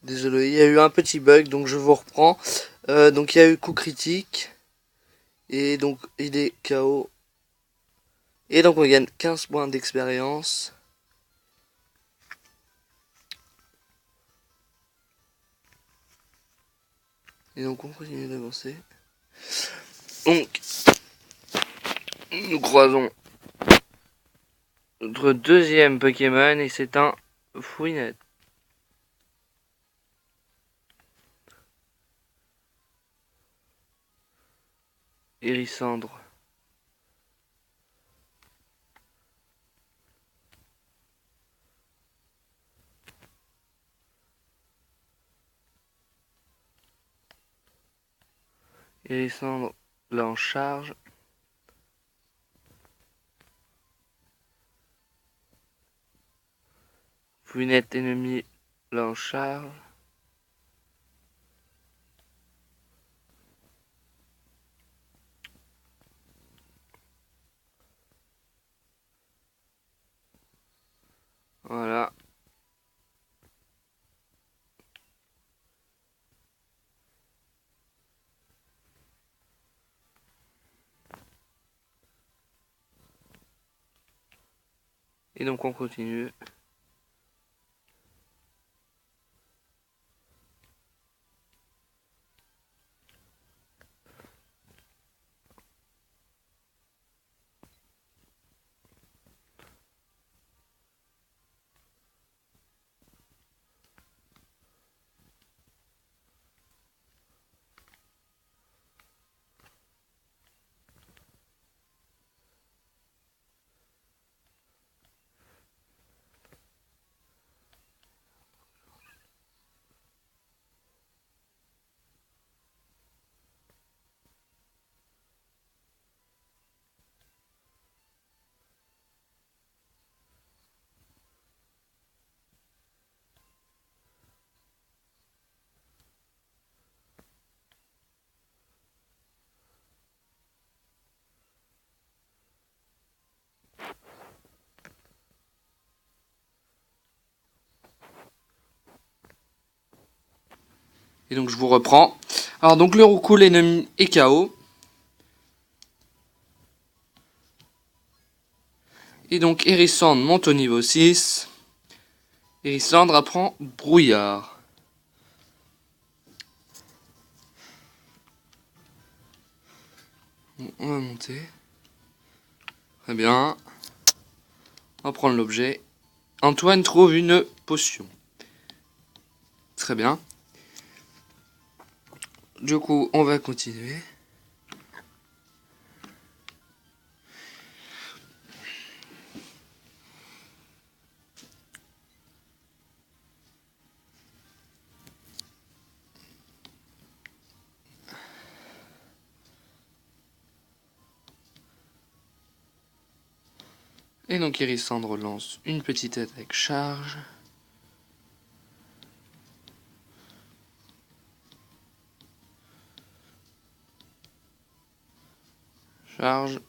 Désolé, il y a eu un petit bug, donc je vous reprends. Donc il y a eu coup critique. Et donc il est KO. Et donc on gagne 15 points d'expérience. Et donc on continue d'avancer. Donc nous croisons notre deuxième Pokémon et c'est un Fouinette. Hérissandre. Hérissandre là en charge. Fouinette ennemi là en charge. Voilà. Et donc on continue. Et donc je vous reprends. Alors donc le Roucoule ennemi est KO. Et donc Hérissandre monte au niveau 6. Hérissandre apprend Brouillard. Bon, on va monter. Très bien. On va prendre l'objet. Antoine trouve une potion. Très bien. Du coup, on va continuer. Et donc Hérissandre lance une petite attaque charge. Charge.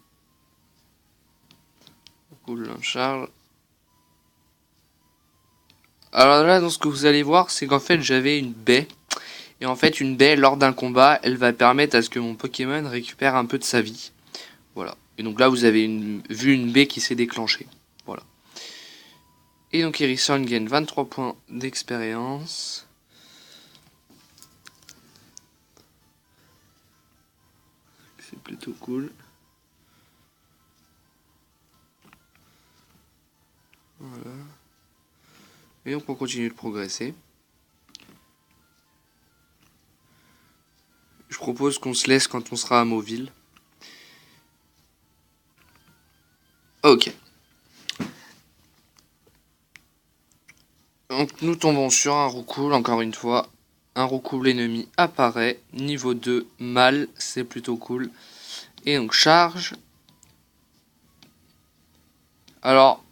Roucoule charge. Alors là, donc, ce que vous allez voir, c'est qu'en fait, j'avais une baie. Et en fait, une baie, lors d'un combat, elle va permettre à ce que mon Pokémon récupère un peu de sa vie. Voilà. Et donc là, vous avez vu une baie qui s'est déclenchée. Voilà. Et donc Hérissandre gagne 23 points d'expérience. C'est plutôt cool. Voilà. Et donc on continue de progresser. Je propose qu'on se laisse quand on sera à Mauville. Ok. Donc nous tombons sur un Roucoule, encore une fois. Un Roucoule ennemi apparaît. Niveau 2, mal, c'est plutôt cool. Et donc charge. Alors,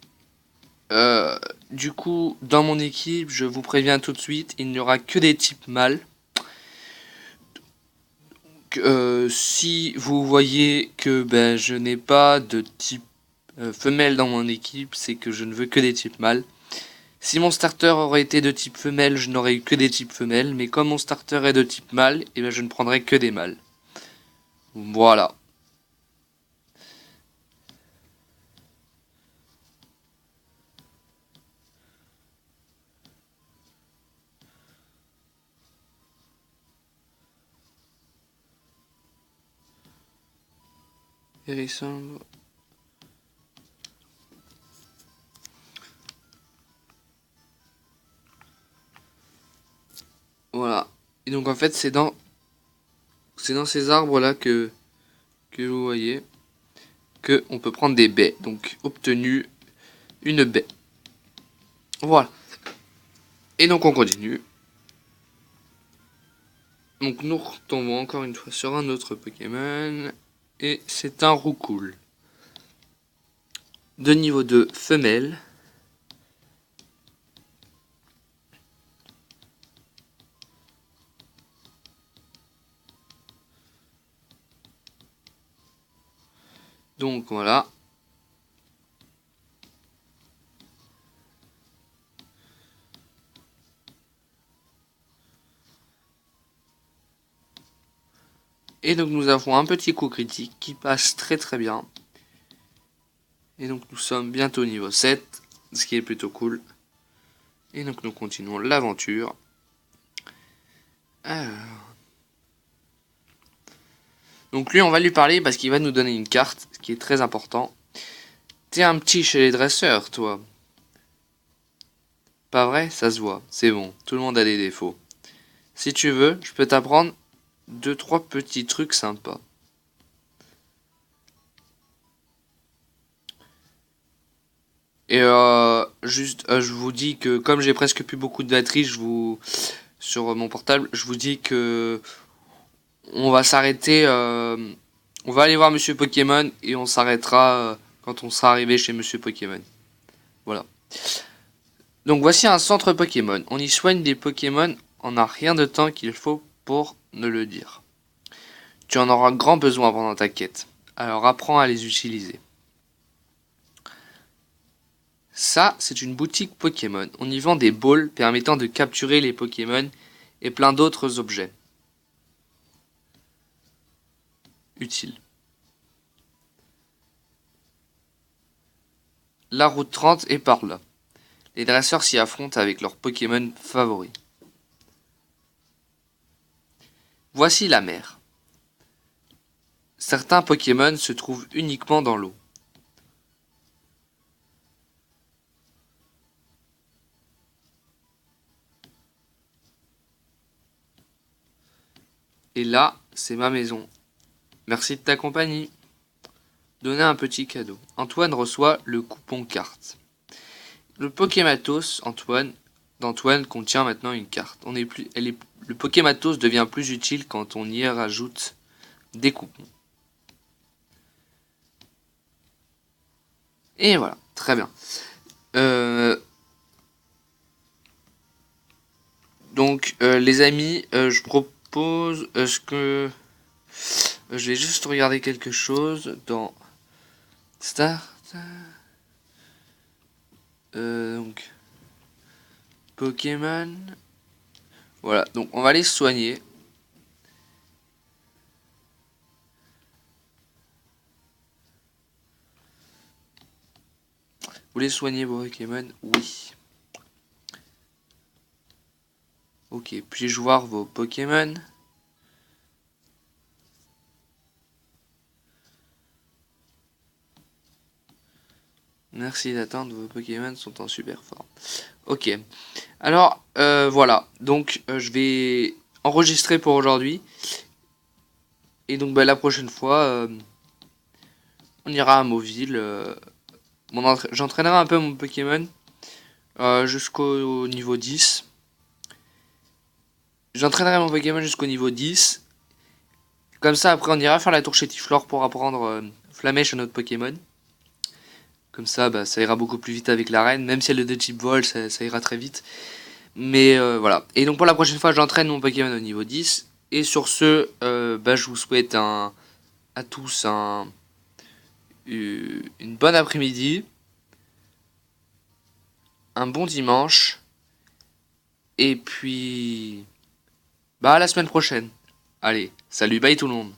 du coup, dans mon équipe, je vous préviens tout de suite, il n'y aura que des types mâles. Si vous voyez que je n'ai pas de type femelle dans mon équipe, c'est que je ne veux que des types mâles. Si mon starter aurait été de type femelle, je n'aurais eu que des types femelles, mais comme mon starter est de type mâle, eh ben je ne prendrai que des mâles. Voilà. Hérisson. Voilà. Et donc en fait c'est dans ces arbres là que vous voyez que on peut prendre des baies. Donc obtenu une baie. Voilà. Et donc on continue. Donc nous retombons encore une fois sur un autre Pokémon. Et c'est un Roucoule. De niveau 2 femelle. Donc voilà. Et donc nous avons un petit coup critique qui passe très très bien. Et donc nous sommes bientôt au niveau 7, ce qui est plutôt cool. Et donc nous continuons l'aventure. Donc lui on va lui parler parce qu'il va nous donner une carte, ce qui est très important. T'es un petit chez les dresseurs, toi. Pas vrai? Ça se voit. C'est bon. Tout le monde a des défauts. Si tu veux, je peux t'apprendre 2-3 petits trucs sympas. Et je vous dis que comme j'ai presque plus beaucoup de batterie, sur mon portable, je vous dis que on va s'arrêter. On va aller voir Monsieur Pokémon et on s'arrêtera quand on sera arrivé chez Monsieur Pokémon. Voilà. Donc voici un centre Pokémon. On y soigne des Pokémon en un rien de temps qu'il faut pour ne le dire. Tu en auras grand besoin pendant ta quête. Alors apprends à les utiliser. Ça, c'est une boutique Pokémon. On y vend des balls permettant de capturer les Pokémon et plein d'autres objets utiles. La route 30 est par là. Les dresseurs s'y affrontent avec leurs Pokémon favoris. Voici la mer. Certains Pokémon se trouvent uniquement dans l'eau. Et là, c'est ma maison. Merci de ta compagnie. Donner un petit cadeau. Antoine reçoit le coupon carte. Le Pokématos d'Antoine contient maintenant une carte. Le Pokématos devient plus utile quand on y rajoute des coupons. Et voilà, très bien. Donc les amis, je propose je vais juste regarder quelque chose dans Start. Donc Pokémon. Voilà, donc on va les soigner. Vous voulez soigner vos Pokémon? Oui. Ok, puis-je voir vos Pokémon? Merci d'attendre, vos Pokémon sont en super forme. Ok, alors voilà, donc je vais enregistrer pour aujourd'hui. Et donc la prochaine fois, on ira à Mauville. J'entraînerai un peu mon Pokémon jusqu'au niveau 10. J'entraînerai mon Pokémon jusqu'au niveau 10. Comme ça, après, on ira faire la tour chez Tiflore pour apprendre Flamèche à notre Pokémon. Comme ça, bah, ça ira beaucoup plus vite avec la reine. Même si elle est de type vol, ça ira très vite. Mais voilà. Et donc pour la prochaine fois, j'entraîne mon Pokémon au niveau 10. Et sur ce, bah, je vous souhaite à tous une bonne après-midi. un bon dimanche. Et puis... Bah à la semaine prochaine. Allez, salut, bye tout le monde.